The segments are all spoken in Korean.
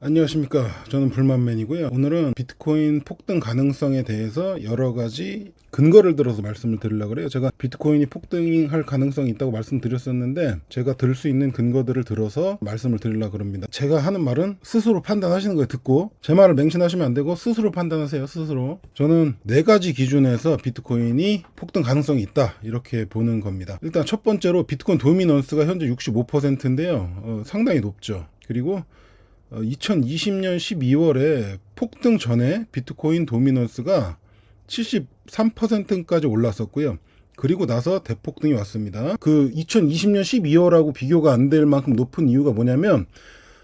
안녕하십니까. 저는 불만맨이고요. 오늘은 비트코인 폭등 가능성에 대해서 여러 가지 근거를 들어서 말씀을 드리려고 그래요. 제가 비트코인이 폭등할 가능성이 있다고 말씀드렸었는데 제가 들 수 있는 근거들을 들어서 말씀을 드리려고 합니다. 제가 하는 말은 스스로 판단하시는 거예요. 듣고 제 말을 맹신하시면 안 되고 스스로 판단하세요. 스스로. 저는 네 가지 기준에서 비트코인이 폭등 가능성이 있다 이렇게 보는 겁니다. 일단 첫 번째로 비트코인 도미넌스가 현재 65%인데요. 상당히 높죠. 그리고 2020년 12월에 폭등 전에 비트코인 도미넌스가 73%까지 올랐었고요. 그리고 나서 대폭등이 왔습니다. 그 2020년 12월하고 비교가 안 될 만큼 높은 이유가 뭐냐면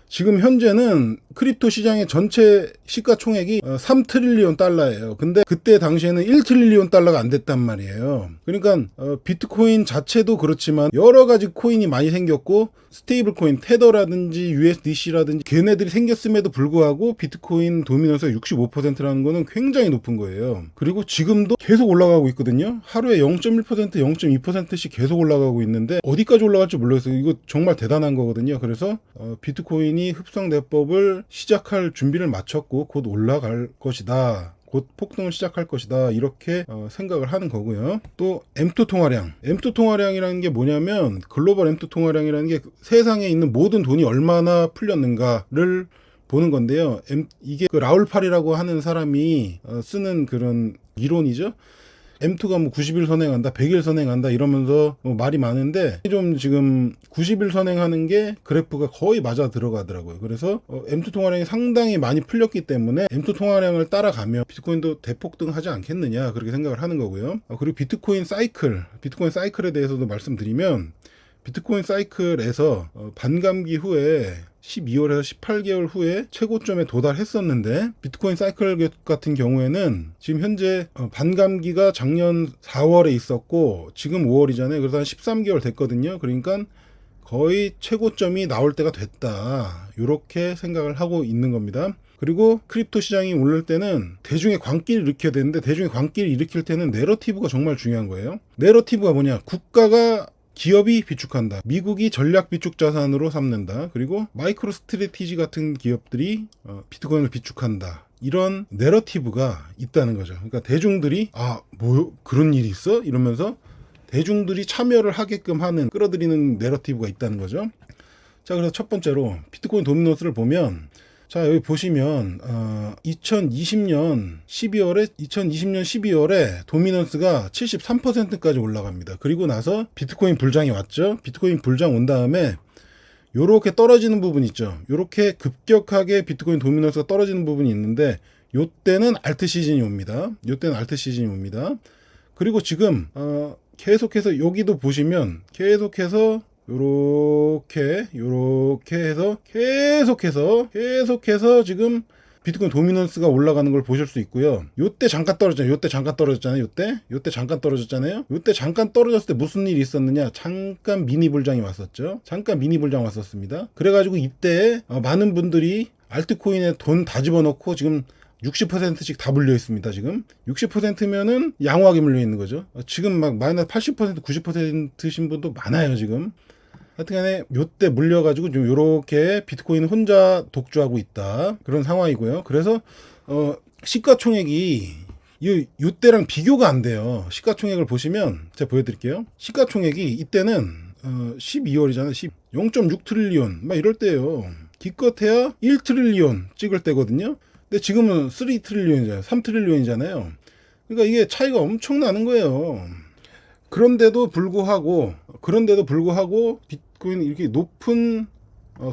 지금 현재는 크립토 시장의 전체 시가총액이 3트릴리온 달러예요. 근데 그때 당시에는 1트릴리온 달러가 안 됐단 말이에요. 그러니까 비트코인 자체도 그렇지만 여러 가지 코인이 많이 생겼고 스테이블 코인, 테더라든지 USDC라든지 걔네들이 생겼음에도 불구하고 비트코인 도미넌스가 65%라는 거는 굉장히 높은 거예요. 그리고 지금도 계속 올라가고 있거든요. 하루에 0.1%, 0.2%씩 계속 올라가고 있는데 어디까지 올라갈지 모르겠어요. 이거 정말 대단한 거거든요. 그래서 비트코인이 흡성대법을 시작할 준비를 마쳤고 곧 올라갈 것이다. 곧 폭등을 시작할 것이다 이렇게 생각을 하는 거고요. 또 M2 통화량, M2 통화량이라는 게 뭐냐면 글로벌 M2 통화량이라는 게 세상에 있는 모든 돈이 얼마나 풀렸는가를 보는 건데요. 이게 그 라울팔이라고 하는 사람이 쓰는 그런 이론이죠. M2가 뭐 90일 선행한다, 100일 선행한다 이러면서 뭐 말이 많은데 좀 지금 90일 선행하는 게 그래프가 거의 맞아 들어가더라고요. 그래서 M2 통화량이 상당히 많이 풀렸기 때문에 M2 통화량을 따라가면 비트코인도 대폭등하지 않겠느냐 그렇게 생각을 하는 거고요. 그리고 비트코인 사이클에 대해서도 말씀드리면 비트코인 사이클에서 반감기 후에 12월에서 18개월 후에 최고점에 도달했었는데 비트코인 사이클 같은 경우에는 지금 현재 반감기가 작년 4월에 있었고 지금 5월이잖아요. 그래서 한 13개월 됐거든요. 그러니까 거의 최고점이 나올 때가 됐다. 이렇게 생각을 하고 있는 겁니다. 그리고 크립토 시장이 오를 때는 대중의 광기를 일으켜야 되는데 대중의 광기를 일으킬 때는 내러티브가 정말 중요한 거예요. 내러티브가 뭐냐? 기업이 비축한다. 미국이 전략 비축 자산으로 삼는다. 그리고 마이크로 스트래티지 같은 기업들이 비트코인을 비축한다. 이런 내러티브가 있다는 거죠. 그러니까 대중들이 그런 일이 있어? 이러면서 대중들이 참여를 하게끔 하는 끌어들이는 내러티브가 있다는 거죠. 자, 그래서 첫 번째로 비트코인 도미넌스를 보면 자, 여기 보시면 2020년 12월에 도미넌스가 73%까지 올라갑니다. 그리고 나서 비트코인 불장이 왔죠. 비트코인 불장 온 다음에 요렇게 떨어지는 부분 있죠. 요렇게 급격하게 비트코인 도미넌스가 떨어지는 부분이 있는데 요때는 알트 시즌이 옵니다. 그리고 지금 계속해서 여기도 보시면 계속해서 요렇게 해서 계속해서 지금 비트코인 도미넌스가 올라가는 걸 보실 수 있고요. 요때 잠깐 떨어졌잖아요. 요때 잠깐 떨어졌잖아요. 요때 잠깐 떨어졌을 때 무슨 일이 있었느냐? 잠깐 미니 불장이 왔었죠. 왔었습니다. 그래가지고 이때 많은 분들이 알트코인에 돈 다 집어넣고 지금 60%씩 다 물려 있습니다. 지금 60%면은 양호하게 물려 있는 거죠. 지금 막 마이너스 80%, 90%신 분도 많아요. 지금. 하여튼간에 요때 물려가지고 좀 요렇게 비트코인 혼자 독주하고 있다 그런 상황이고요. 그래서 시가총액이 요때랑 비교가 안 돼요. 시가총액을 보시면 제가 보여드릴게요. 시가총액이 이때는 12월이잖아요. 0.6 트릴리온 막 이럴 때예요. 기껏해야 1 트릴리온 찍을 때거든요. 근데 지금은 3 트릴리온이잖아요. 3 트릴리온이잖아요. 그러니까 이게 차이가 엄청 나는 거예요. 그런데도 불구하고 비트코인 이렇게 높은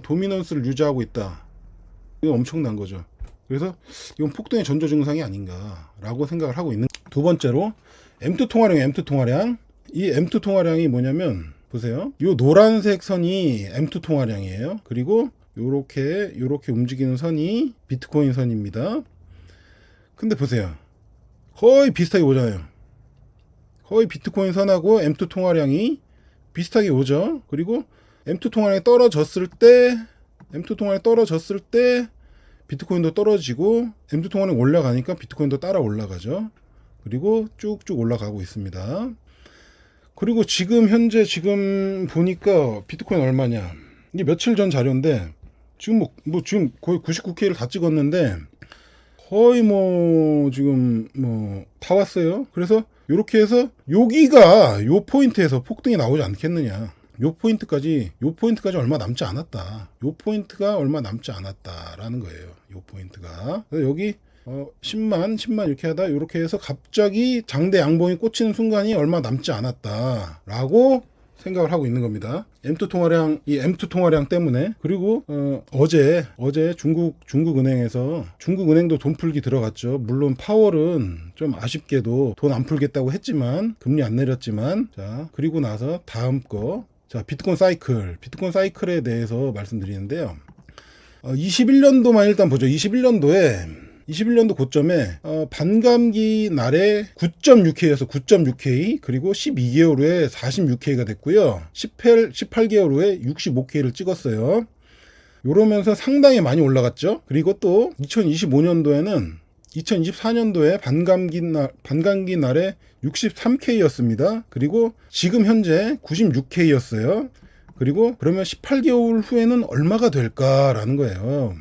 도미넌스를 유지하고 있다. 이거 엄청난 거죠. 그래서 이건 폭등의 전조 증상이 아닌가라고 생각을 하고 있는. 두 번째로 M2 통화량. 이 M2 통화량이 뭐냐면 보세요. 이 노란색 선이 M2 통화량이에요. 그리고 요렇게 움직이는 선이 비트코인 선입니다. 근데 보세요. 거의 비슷하게 오잖아요. 거의 비트코인 선하고 M2 통화량이 비슷하게 오죠. 그리고 M2 통화량이 떨어졌을 때 비트코인도 떨어지고 M2 통화량이 올라가니까 비트코인도 따라 올라가죠. 그리고 쭉쭉 올라가고 있습니다. 그리고 지금 보니까 비트코인 얼마냐? 이게 며칠 전 자료인데 지금 지금 거의 99K를 다 찍었는데 거의 지금 다 왔어요. 그래서 요렇게 해서 여기가 요 포인트에서 폭등이 나오지 않겠느냐. 요 포인트까지 얼마 남지 않았다. 요 포인트가 얼마 남지 않았다라는 거예요. 요 포인트가. 그래서 여기 10만 이렇게 하다 요렇게 해서 갑자기 장대 양봉이 꽂히는 순간이 얼마 남지 않았다라고 생각을 하고 있는 겁니다. M2 통화량 때문에. 그리고 어제 중국은행에서 중국은행도 돈 풀기 들어갔죠. 물론 파월은 좀 아쉽게도 돈 안 풀겠다고 했지만 금리 안 내렸지만 자 그리고 나서 다음 거 자 비트코인 사이클에 대해서 말씀드리는데요. 21년도만 일단 보죠. 21년도 고점에 반감기 날에 9.6K여서 9.6K 그리고 12개월 후에 46K가 됐고요. 18개월 후에 65K를 찍었어요. 이러면서 상당히 많이 올라갔죠. 그리고 또 2024년도에 반감기 날에 63K였습니다. 그리고 지금 현재 96K였어요. 그리고 그러면 18개월 후에는 얼마가 될까라는 거예요.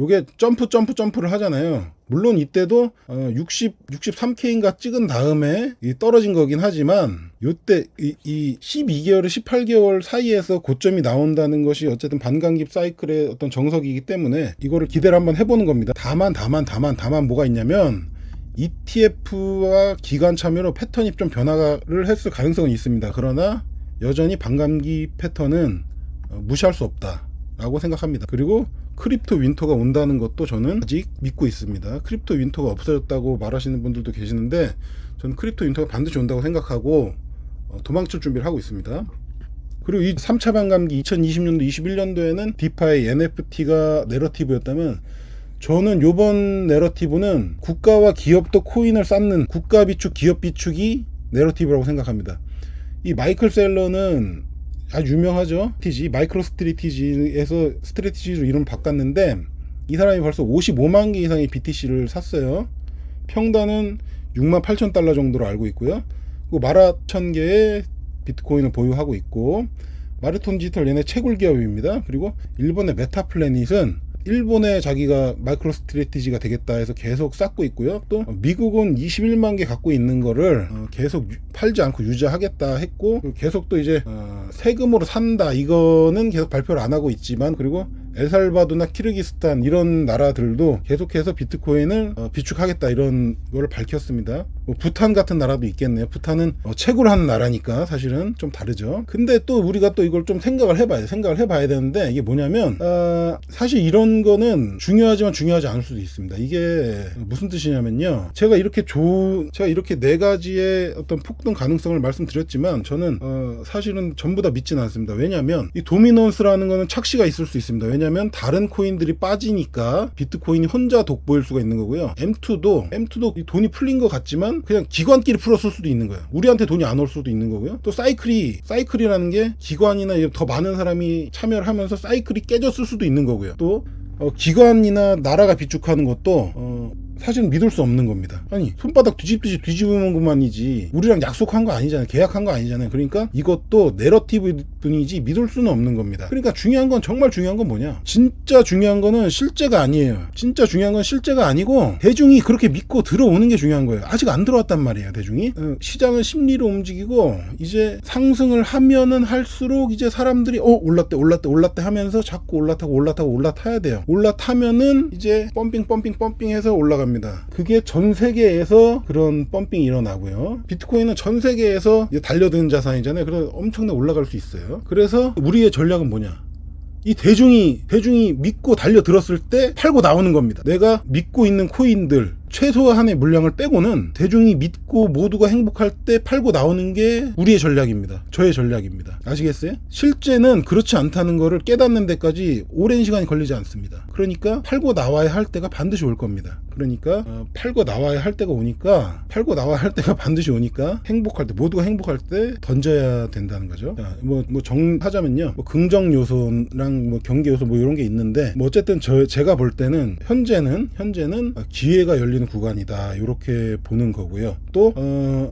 요게 점프를 하잖아요. 물론 이때도 63K인가 찍은 다음에 떨어진 거긴 하지만 요때 이 12개월, 18개월 사이에서 고점이 나온다는 것이 어쨌든 반감기 사이클의 어떤 정석이기 때문에 이거를 기대를 한번 해보는 겁니다. 다만 뭐가 있냐면 ETF와 기관 참여로 패턴이 좀 변화를 했을 가능성은 있습니다. 그러나 여전히 반감기 패턴은 무시할 수 없다라고 생각합니다. 그리고 크립토 윈터가 온다는 것도 저는 아직 믿고 있습니다. 크립토 윈터가 없어졌다고 말하시는 분들도 계시는데 저는 크립토 윈터가 반드시 온다고 생각하고 도망칠 준비를 하고 있습니다. 그리고 이 3차 반감기 2020년도 21년도에는 디파이 NFT가 내러티브였다면 저는 요번 내러티브는 국가와 기업도 코인을 쌓는 국가 비축 기업 비축이 내러티브라고 생각합니다. 이 마이클 셀러는 아주 유명하죠. 마이크로 스트래티지에서 스트래티지로 이름 바꿨는데 이 사람이 벌써 55만 개 이상의 BTC를 샀어요. 평단은 68,000달러 정도로 알고 있고요. 그리고 11,000개의 비트코인을 보유하고 있고 마르톤 디지털 얘네 채굴 기업입니다. 그리고 일본의 메타플래닛은 일본에 자기가 마이크로 스트래티지가 되겠다 해서 계속 쌓고 있고요. 또 미국은 21만 개 갖고 있는 거를 계속 팔지 않고 유지하겠다 했고 계속 또 이제 세금으로 산다 이거는 계속 발표를 안 하고 있지만 그리고 엘살바도르나 키르기스탄 이런 나라들도 계속해서 비트코인을 비축하겠다 이런 거를 밝혔습니다. 부탄 같은 나라도 있겠네요. 부탄은 채굴하는 나라니까 사실은 좀 다르죠. 근데 또 우리가 또 이걸 좀 생각을 해봐야 되는데 이게 뭐냐면 사실 이런 거는 중요하지만 중요하지 않을 수도 있습니다. 이게 무슨 뜻이냐면요. 제가 이렇게 네 가지의 어떤 폭등 가능성을 말씀드렸지만 저는 사실은 전부 다 믿지는 않습니다. 왜냐하면 이 도미넌스라는 거는 착시가 있을 수 있습니다. 왜냐하면 다른 코인들이 빠지니까 비트코인이 혼자 돋보일 수가 있는 거고요. M2도 돈이 풀린 것 같지만 그냥 기관끼리 풀었을 수도 있는 거예요. 우리한테 돈이 안 올 수도 있는 거고요. 또 사이클이라는 게 기관이나 더 많은 사람이 참여를 하면서 사이클이 깨졌을 수도 있는 거고요. 또 기관이나 나라가 비축하는 것도 사실은 믿을 수 없는 겁니다. 아니 손바닥 뒤집으면 그만이지 우리랑 약속한 거 아니잖아요. 계약한 거 아니잖아요. 그러니까 이것도 내러티브 뿐이지 믿을 수는 없는 겁니다. 그러니까 정말 중요한 건 뭐냐, 진짜 중요한 거는 실제가 아니에요. 진짜 중요한 건 실제가 아니고 대중이 그렇게 믿고 들어오는 게 중요한 거예요. 아직 안 들어왔단 말이에요. 대중이 시장은 심리로 움직이고 이제 상승을 하면은 할수록 이제 사람들이 올랐대 하면서 자꾸 올라타야 돼요. 올라타면은 이제 펌핑해서 올라갑니다. 그게 전 세계에서 그런 펌핑이 일어나고요. 비트코인은 전 세계에서 달려드는 자산이잖아요. 그래서 엄청나게 올라갈 수 있어요. 그래서 우리의 전략은 뭐냐, 이 대중이 믿고 달려들었을 때 팔고 나오는 겁니다. 내가 믿고 있는 코인들 최소한의 물량을 빼고는 대중이 믿고 모두가 행복할 때 팔고 나오는 게 우리의 전략입니다. 저의 전략입니다. 아시겠어요? 실제는 그렇지 않다는 거를 깨닫는 데까지 오랜 시간이 걸리지 않습니다. 그러니까 팔고 나와야 할 때가 반드시 올 겁니다. 그러니까 팔고 나와야 할 때가 반드시 오니까 행복할 때, 모두가 행복할 때 던져야 된다는 거죠. 자, 정하자면요, 긍정 요소랑 경계 요소 이런 게 있는데 어쨌든 제가 볼 때는 현재는 기회가 열리는 구간이다 이렇게 보는 거고요. 또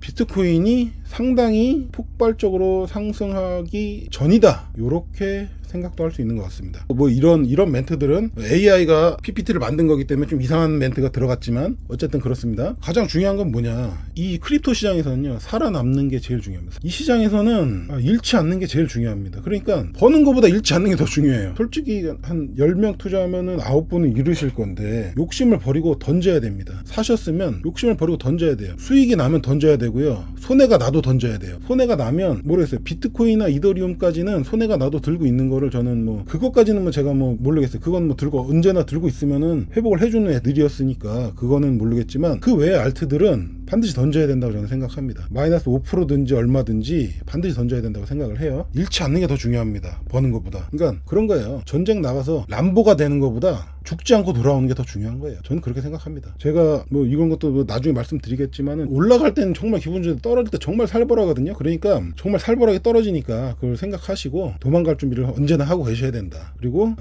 비트코인이 상당히 폭발적으로 상승하기 전이다 이렇게 생각도 할 수 있는 것 같습니다. 뭐 이런 멘트들은 AI가 PPT를 만든 거기 때문에 좀 이상한 멘트가 들어갔지만 어쨌든 그렇습니다. 가장 중요한 건 뭐냐, 이 크립토 시장에서는요, 살아남는 게 제일 중요합니다. 이 시장에서는 잃지 않는 게 제일 중요합니다. 그러니까 버는 것보다 잃지 않는 게 더 중요해요. 솔직히 한 10명 투자하면은 9분은 잃으실 건데 욕심을 버리고 던져야 됩니다. 사셨으면 욕심을 버리고 던져야 돼요. 수익이 나면 던져야 되고요, 손해가 나도 던져야 돼요. 손해가 나면 모르겠어요. 비트코인이나 이더리움까지는 손해가 나도 들고 있는 거를 저는 뭐 그것까지는 뭐 제가 뭐 모르겠어요. 그건 뭐 들고 언제나 들고 있으면은 회복을 해주는 애들이었으니까 그거는 모르겠지만, 그 외의 알트들은 반드시 던져야 된다고 저는 생각합니다. 마이너스 5%든지 얼마든지 반드시 던져야 된다고 생각을 해요. 잃지 않는 게 더 중요합니다, 버는 것보다. 그러니까 그런 거예요. 전쟁 나가서 람보가 되는 것보다 죽지 않고 돌아오는 게 더 중요한 거예요. 저는 그렇게 생각합니다. 제가 뭐 이런 것도 뭐 나중에 말씀드리겠지만은, 올라갈 때는 정말 기분 좋은데 떨어질 때 정말 살벌하거든요. 그러니까 정말 살벌하게 떨어지니까 그걸 생각하시고 도망갈 준비를 언제나 하고 계셔야 된다. 그리고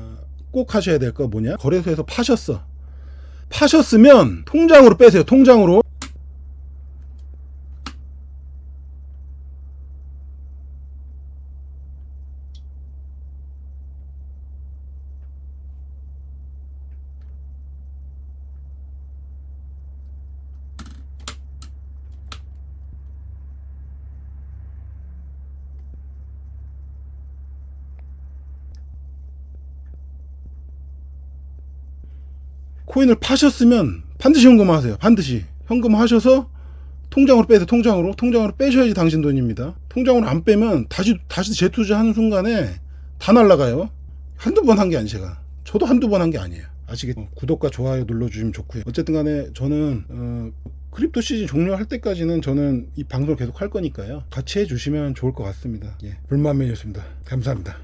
꼭 하셔야 될 거 뭐냐, 거래소에서 파셨으면 통장으로 빼세요. 통장으로. 코인을 파셨으면 반드시 현금화하세요. 반드시 현금화하셔서 통장으로 빼세요. 통장으로 빼셔야지 당신 돈입니다. 통장으로 안 빼면 다시 재투자하는 순간에 다 날라가요. 한두 번 한 게 아니에요. 저도 한두 번 한 게 아니에요. 아시겠죠? 구독과 좋아요 눌러주시면 좋고요. 어쨌든 간에 저는 크립토 시즌 종료할 때까지는 저는 이 방송을 계속 할 거니까요, 같이 해주시면 좋을 것 같습니다. 예, 불만맨이었습니다. 감사합니다.